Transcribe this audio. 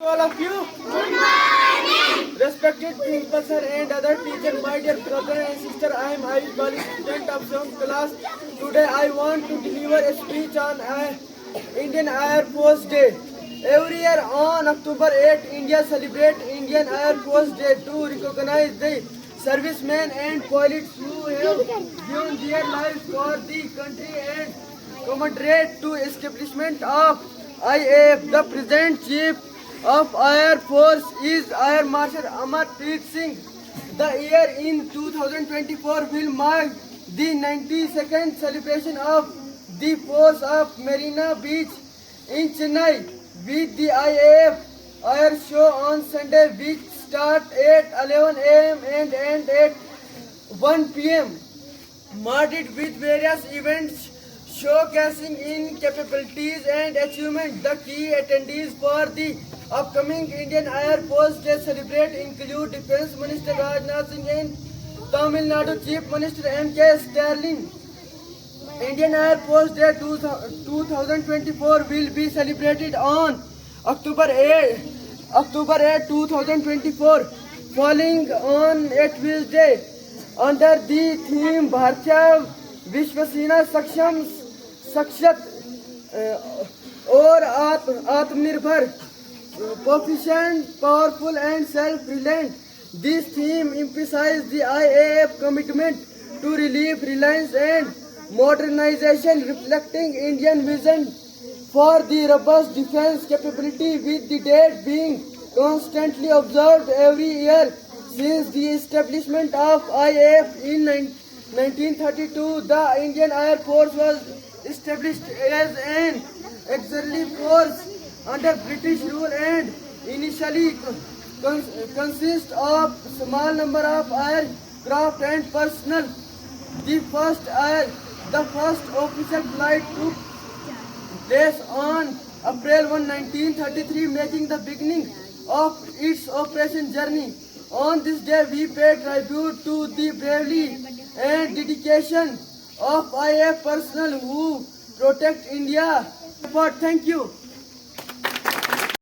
All of you, respected professor and other teachers, my dear brother and sister, I am Ayush Bali, student of 7th class. Today I want to deliver a speech on Indian Air Force Day. Every year on October 8, India celebrates Indian Air Force Day to recognize the servicemen and pilots who have given their lives for the country and commemorate to establishment of IAF. The present chief of Air Force is Air Marshal Amarpreet Singh. The year in 2024 will mark the 92nd celebration of the force of Marina Beach in Chennai with the IAF Air Show on Sunday, which start at 11 a.m. and end at 1 p.m. marked with various events showcasing in capabilities and achievements. The key attendees for the upcoming Indian Air Force Day celebrate include Defence Minister Rajnath Singh and Tamil Nadu Chief Minister M.K. Sterling. Indian Air Force Day 2024 will be celebrated on October 8, 2024, falling on a Tuesday under the theme Bhartiya Vishwasena Saksham Sakshat or Atmanirbhar, proficient, powerful and self-reliant. This theme emphasizes the IAF commitment to relief, reliance and modernization, reflecting Indian vision for the robust defense capability, with the date being constantly observed every year since the establishment of IAF in 1932. The Indian Air Force was established as an auxiliary force under British rule and initially consist of small number of aircraft and personnel. The first official flight took place on April 1, 1933, making the beginning of its operation journey. On this day, we pay tribute to the bravery and dedication of IAF personnel who protect India. Thank you.